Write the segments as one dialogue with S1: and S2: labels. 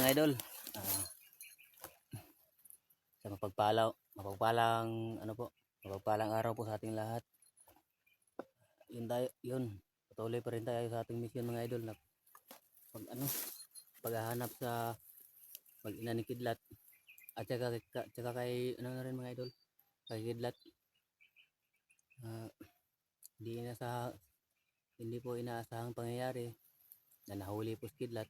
S1: mga idol. Ah, sa mapagpalang ano po, mapagpalang araw po sa ating lahat. Yun. Patuloy pa rin tayo sa ating mission mga idol na paghahanap sa mag-ina ni Kidlat at saka kay ano na rin mga idol, kay Kidlat. Ah, hindi po inaasahang pangyayari na nahuli po si Kidlat.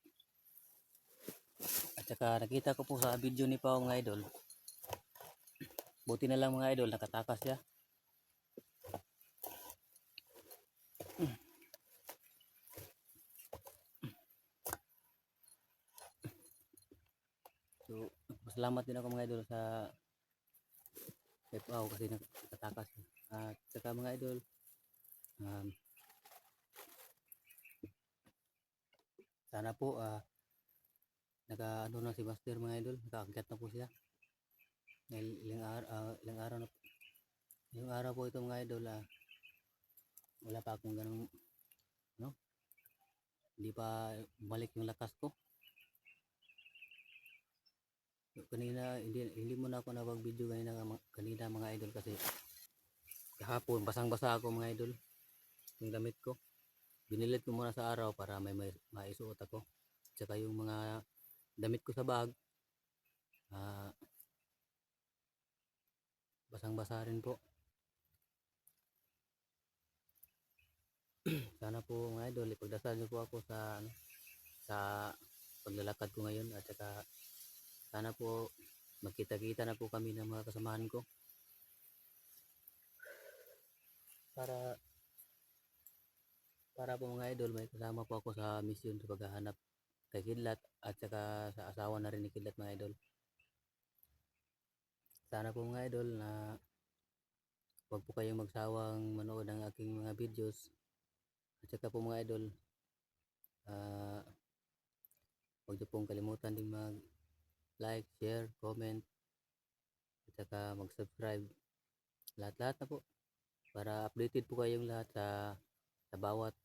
S1: At saka nakita ko po sa video ni Pao mga idol. Buti na lang mga idol, nakatakas siya. So, salamat din ako mga idol sa Pao kasi nakatakas siya. At saka mga idol, um, sana po naka ano na si Master mga idol, nakaakyat na po siya. Ilang araw na po. Yung araw po ito mga idol, wala pa akong ganung no, hindi pa balik yung lakas ko. Kanina hindi muna ako napag-video kanina mga idol kasi kahapon basang-basa ako mga idol. Yung damit ko binilit ko muna sa araw para may maisuot ako. Tsaka yung mga damit ko sa bag basang-basa rin po. Sana po mga idol, ipagdasal niyo po ako sa paglalakad ko ngayon at saka sana po magkita-kita na po kami ng mga kasamahan ko para po mga idol may kasama po ako sa mission sa paghahanap kay Kidlat at saka sa asawa na rin ni Kidlat mga idol. Sana po mga idol na huwag po kayong magsawang manood ng aking mga videos at saka po mga idol huwag niyo pong kalimutan din mag like, share, comment at saka mag subscribe lahat-lahat na po para updated po kayong lahat sa bawat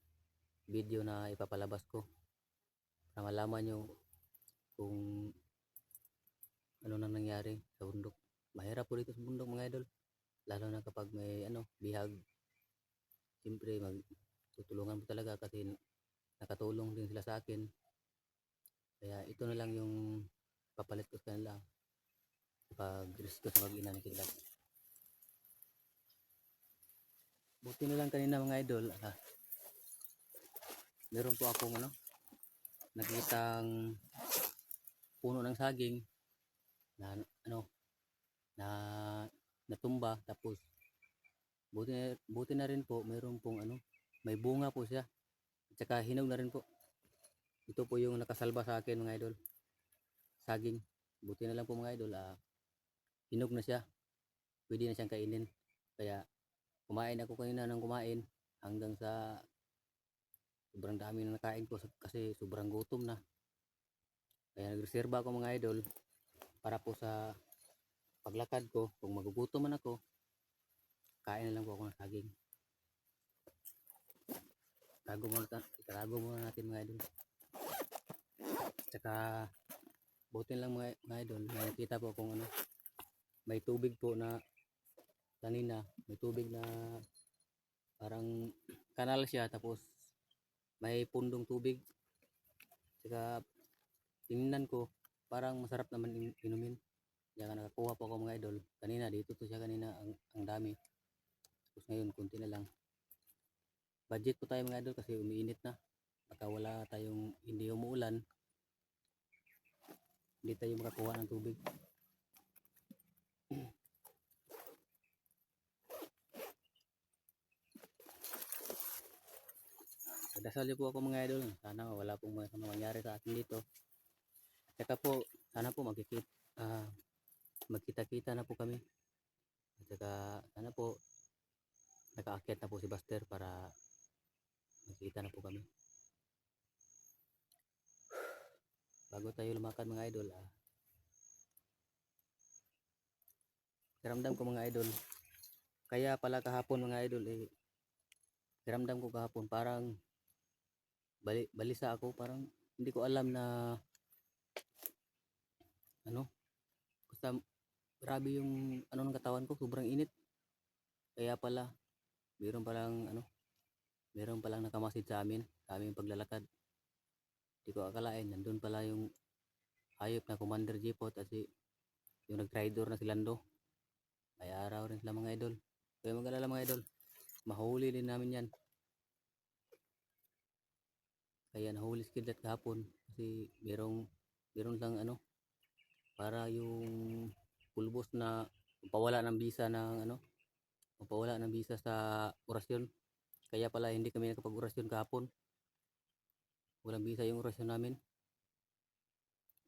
S1: video na ipapalabas ko para malaman nyo kung ano nang nangyari sa bundok. Mahirap po dito sa bundok mga idol, lalo na kapag may bihag. Siyempre magtutulungan po talaga kasi nakatulong din sila sa akin, kaya ito na lang yung papalit ko sa kanila pag risk ko sa mag-ina ni Kidlat. Buti na lang kanina mga idol, meron po akong nakitang puno ng saging na na natumba, tapos buti na rin po meron pong may bunga po siya at saka hinog na rin po. Ito po yung nakasalba sa akin mga idol, saging. Buti na lang po mga idol, hinog na siya, pwede na siyang kainin. Kaya kumain ako kanina ng kumain hanggang sa sobrang dami na nakain ko kasi sobrang gutom na. Kaya nagreserba ako mga idol para po sa paglakad ko, kung magugutom man ako, kain na lang po ako ng saging. Itago muna natin mga idol. Tsaka buti lang mga idol, nakita po kung may tubig po na kanina, may tubig na parang kanal siya, tapos may pundong tubig. Tsaka tingnan ko parang masarap naman inumin. Kaya nakakuha po ako mga idol. Kanina dito to siya kanina, ang dami. Tapos ngayon kunti na lang. Budget po tayo mga idol kasi umiinit na. Baka wala tayong, hindi umuulan, hindi tayo makakuha ng tubig. Dasal niyo po ako mga idol. Sana wala pong mangyari sa atin dito. Saka po, sana po magkita-kita na po kami. At saka sana po nakaakyat na po si Buster para magkita na po kami. Bago tayo lumakad mga idol, kiramdam ko mga idol. Kaya pala kahapon mga idol, kiramdam ko kahapon parang balisa ako. Parang hindi ko alam na ano, basta grabe yung ano ng katawan ko, sobrang init. Kaya pala, meron palang ano, meron palang nakamasid sa aming paglalakad. Di ko akalain, nandun pala yung hayop na Commander Jeepot at yung nag-tridor na si Lando. May araw rin sila mga idol. Kaya mag-alala mga idol, mahuli din namin yan. Kaya nahuli si Kidlat kahapon kasi merong lang ano, para yung pulbos na mapawala ng bisa ng ano, mapawala ng bisa sa orasyon. Kaya pala hindi kami nakapag-orasyon kahapon. Walang bisa yung orasyon namin.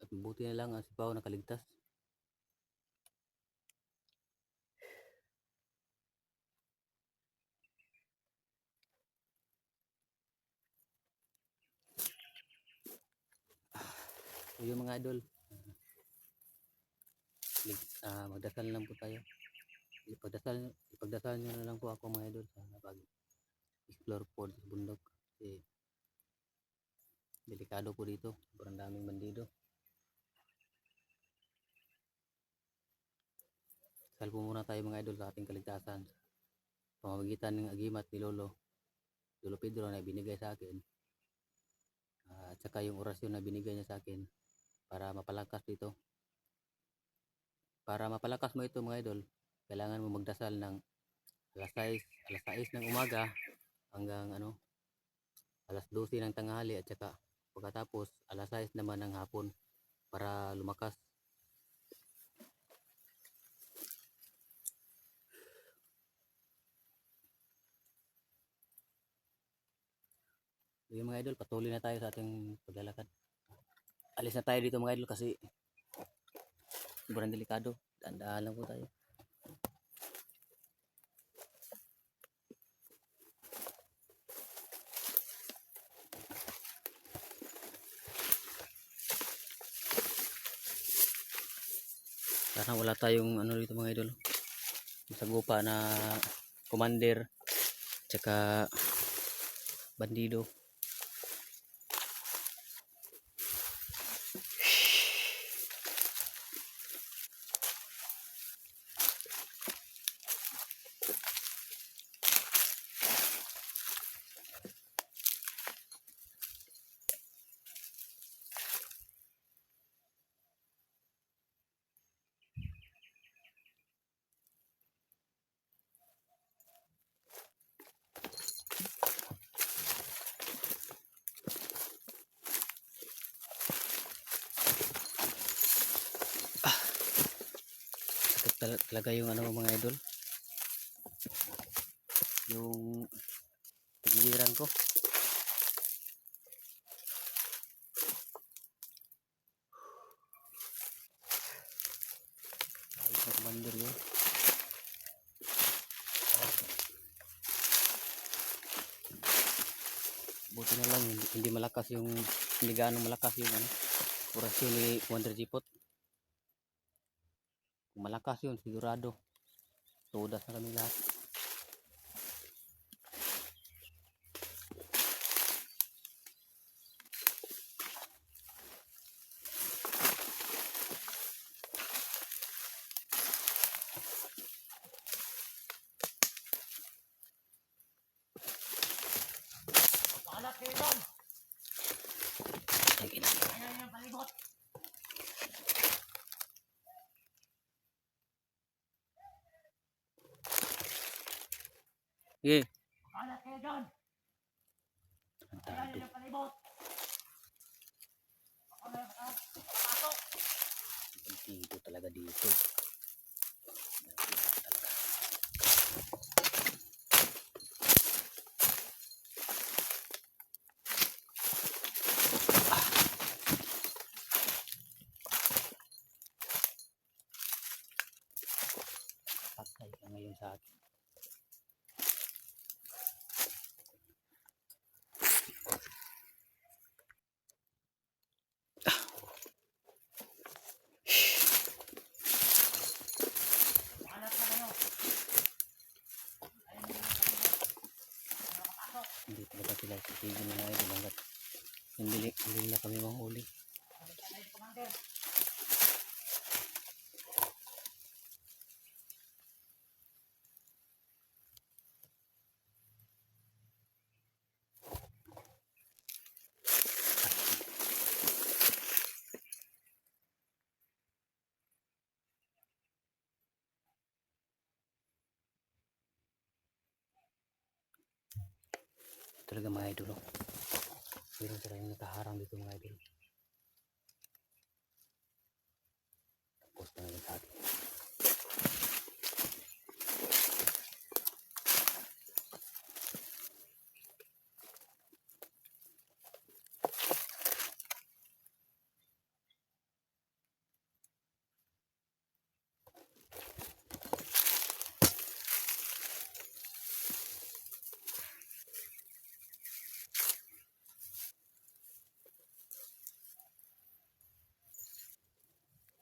S1: At mabuti na lang si Pao nakaligtas. So yung mga idol, magdasal lang po tayo. Ipagdasal nyo na lang po ako mga idol sa pag-explore po sa bundok. Kasi delikado po dito. Sobrang daming bandido. Dasal po muna tayo mga idol sa ating kaligtasan. Pamamagitan ng agimat ni Lolo Pedro na binigay sa akin. At saka yung orasyon na binigay niya sa akin para mapalakas dito. Para mapalakas mo ito mga idol, kailangan mo magdasal ng alas 6 ng umaga hanggang alas 12 ng tanghali at saka pagkatapos alas 6 naman ng hapon para lumakas. Yung mga idol, patuloy na tayo sa ating paglalakad. Alis na tayo dito mga idol kasi sobrang delikado. Tandaan lang po tayo. Sana wala tayong ano dito mga idol. Masagupa na commander tsaka bandido. Talaga yung mga idol, yung pagiliran ko. Ay, sa commander yun. Buti na lang hindi malakas yung hindi gaano malakas yung orasyon ni Commander Jipot. Kung malakas yun sigurado todas na kami lahat. Sige. Kalat kayo dyan. Ayan yung palibot. Dito talaga dito. Patay ka ngayon sa akin. Hindi talaga sila titigil na ngayon hanggat hindi na kami mahuli. talaga mga idol. Oh. Meron talagang nakaharang dito mga idol. Tapos na lang sa atin.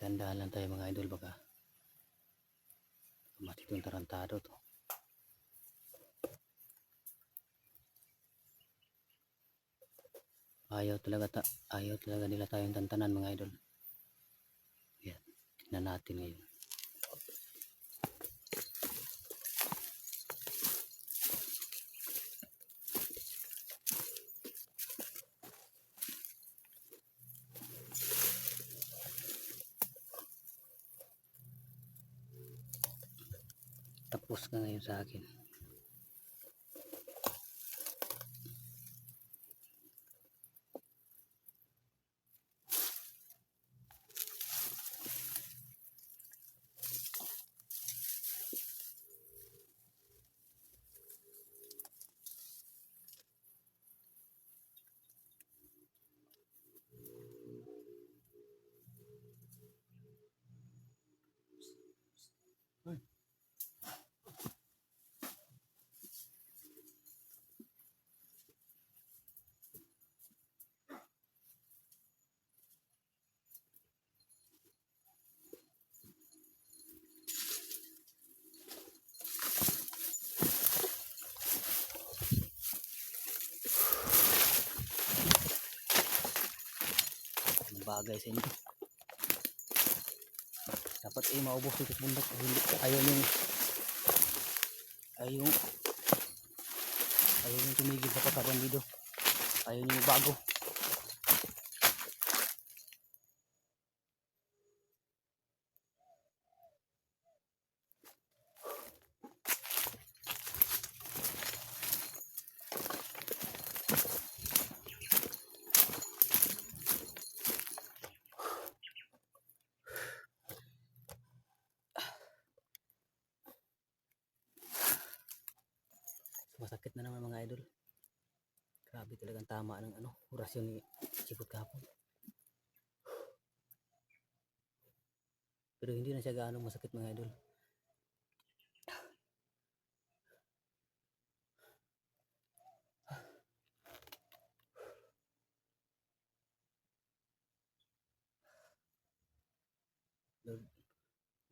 S1: Tandaan lang tayo mga idol, baka mati itong tarantado to. Ayaw talaga nila tayong tantanan mga idol. Yan, tingnan natin ngayon. Tapos ka ngayon sa akin. Bagay sa inyo. Dapat maubos dito sa bundok. Ayaw yung tumigil sa pagkabandido. Ayaw yung bago. Masakit na naman mga idol. Grabe talagang tama ng orasyon ni Chipot kahapon. Pero hindi na siya gaano masakit mga idol.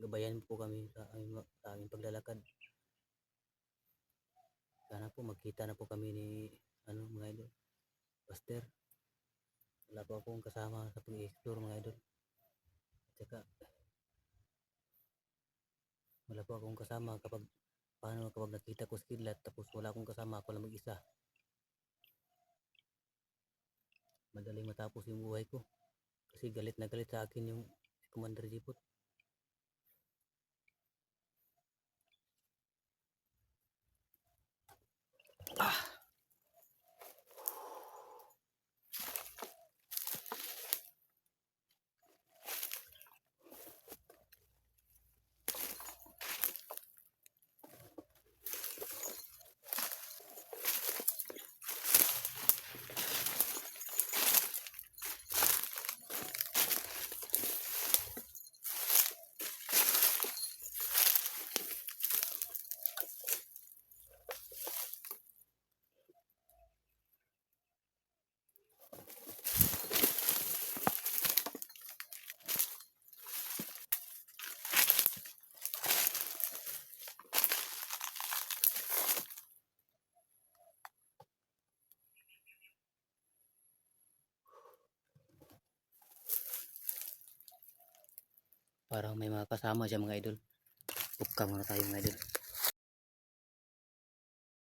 S1: Gabayan po kami sa aming paglalakad. Sana po magkita na po kami ni mga idol. Buster. Wala po akong kasama sa pag-explore mga idol. At saka wala po akong kasama kapag nakita ko sa kidlat tapos wala akong kasama, ako lang mag-isa. Madaling matapos yung buhay ko. Kasi galit na galit sa akin yung Commander Jipot. Parang may mga kasama siya mga idol. Pupka muna tayo mga idol.